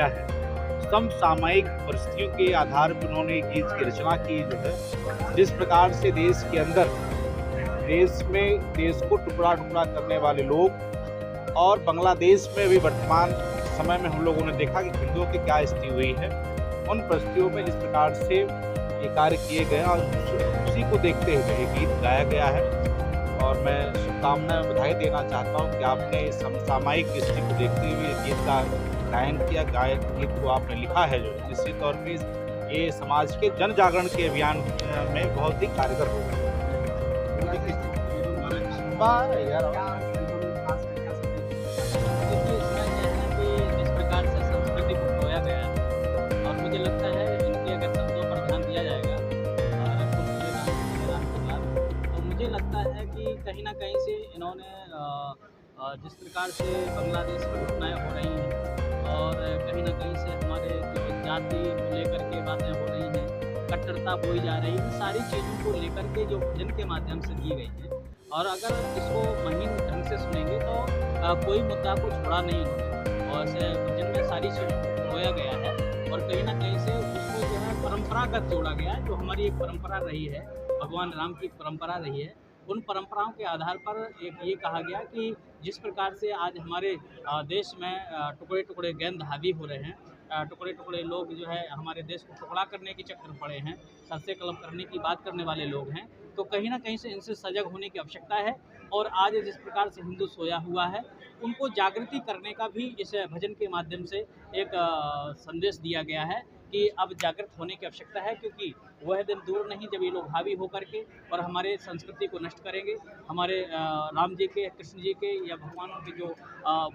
गया है। समसामयिक परिस्थितियों के आधार पर उन्होंने गीत की रचना की जो है, जिस प्रकार से देश के अंदर देश को टुकड़ा टुकड़ा करने वाले लोग और बांग्लादेश में भी वर्तमान समय में हम लोगों ने देखा कि हिंदुओं की क्या स्थिति हुई है, उन परिस्थितियों में जिस प्रकार से ये कार्य किए गए और उसी को देखते हुए ये गीत गाया गया है। और मैं शुभकामनाएं बधाई देना चाहता हूँ कि आपने समसामयिक स्थिति को देखते हुए गीत का गायन किया। गीत को आपने लिखा है जो निश्चित तौर पर ये समाज के जन जागरण के अभियान में बहुत ही कारगर होगा। मुझे लगता है कि कहीं न कहीं से इन्होंने जिस प्रकार से बांग्लादेश में घटनाएँ हो रही हैं और कहीं न कहीं से हमारे जो जाति को लेकर के बातें हो रही हैं, कट्टरता बोई जा रही है, सारी चीज़ों को लेकर के जो भजन के माध्यम से दी गई है। और अगर इसको महीन ढंग से सुनेंगे तो कोई मुद्दा को छोड़ा नहीं इन्होंने और ऐसे भजन में सारी चीज़ों को खोया गया है और कहीं न कहीं से उसको जो है परंपरागत जोड़ा गया है, जो हमारी एक परंपरा रही है, भगवान राम की परंपरा रही है। उन परंपराओं के आधार पर एक ये कहा गया कि जिस प्रकार से आज हमारे देश में टुकड़े टुकड़े गेंद हावी हो रहे हैं, टुकड़े टुकड़े लोग जो है हमारे देश को टुकड़ा करने के चक्कर में पड़े हैं, सर से कलम करने की बात करने वाले लोग हैं, तो कहीं ना कहीं से इनसे सजग होने की आवश्यकता है। और आज जिस प्रकार से हिंदू सोया हुआ है, उनको जागृति करने का भी इस भजन के माध्यम से एक संदेश दिया गया है कि अब जागृत होने की आवश्यकता है, क्योंकि वह दिन दूर नहीं जब ये लोग हावी होकर के और हमारे संस्कृति को नष्ट करेंगे, हमारे राम जी के, कृष्ण जी के या भगवानों की जो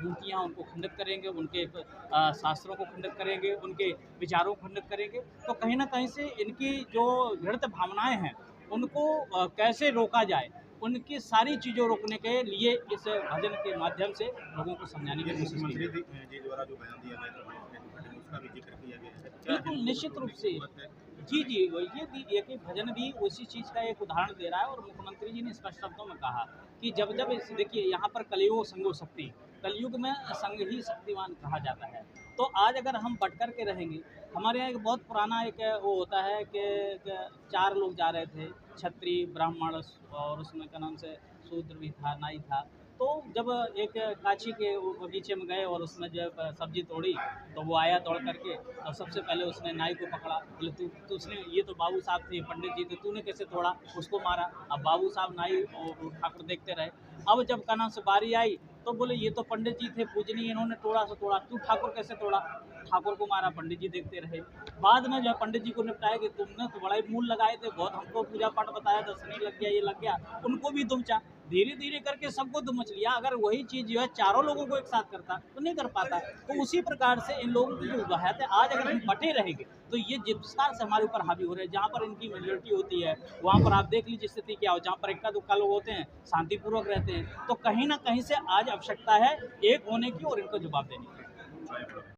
मूर्तियाँ उनको खंडित करेंगे, उनके शास्त्रों को खंडित करेंगे, उनके विचारों को खंडित करेंगे। तो कहीं ना कहीं से इनकी जो दृढ़ भावनाएं हैं उनको कैसे रोका जाए, उनकी सारी चीज़ों रोकने के लिए इस भजन के माध्यम से लोगों को समझाने की कोशिश की जी द्वारा जो बयान दिया गया उसका भी जिक्र किया गया है। बिल्कुल निश्चित रूप से जी ये कि भजन भी उसी चीज़ का एक उदाहरण दे रहा है। और मुख्यमंत्री जी ने स्पष्ट शब्दों में कहा कि जब जब देखिए यहाँ पर कलियुग संगो शक्ति, कलयुग में संग ही शक्तिमान कहा जाता है। तो आज अगर हम बट कर के रहेंगे, हमारे यहाँ एक बहुत पुराना एक वो होता है कि 4 लोग जा रहे थे, क्षत्रिय, ब्राह्मण और उसमें क्या नाम से शूद्र भी था, नाई था। तो जब एक काछी के बगीचे में गए और उसमें जब सब्जी तोड़ी तो वो आया दौड़ करके और सबसे पहले उसने नाई को पकड़ा, बोले तू उसने, ये तो बाबू साहब थे, पंडित जी थे, तूने कैसे तोड़ा, उसको मारा। अब बाबू साहब नाई और ठाकुर देखते रहे। अब जब का नाम से बारी आई तो बोले ये तो पंडित जी थे पूजनीय, इन्होंने तोड़ा सो तोड़ा, तू ठाकुर कैसे तोड़ा, ठाकुर को मारा, पंडित जी देखते रहे। बाद में जब पंडित जी को निपटाया कि तुमने तो बड़ा ही मूल लगाए थे, बहुत हमको पूजा पाठ बताया था, शनि लग गया, ये लग गया, उनको भी दुमचा, धीरे धीरे करके सबको दुमच लिया। अगर वही चीज़ जो है चारों लोगों को एक साथ करता तो नहीं कर पाता। तो उसी प्रकार से इन लोगों की जो वहत है, आज अगर हम बटे रहेंगे तो ये जिस प्रकार से हमारे ऊपर हावी हो रहे हैं, जहाँ पर इनकी मेजोरिटी होती है वहाँ पर आप देख लीजिए स्थिति क्या हो, जहाँ पर इक्का दुक्का लोग होते हैं शांतिपूर्वक रहते हैं। तो कहीं ना कहीं से आज आवश्यकता है एक होने की और इनको जवाब देने की।